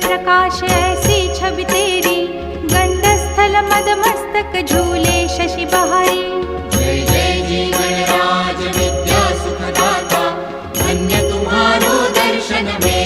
प्रकाश ऐसी छवि तेरी, गंडस्थल मद मस्तक झूले शशि बहारी। जय जय जी गणराज विद्या सुखदाता, धन्य तुम्हारो दर्शन में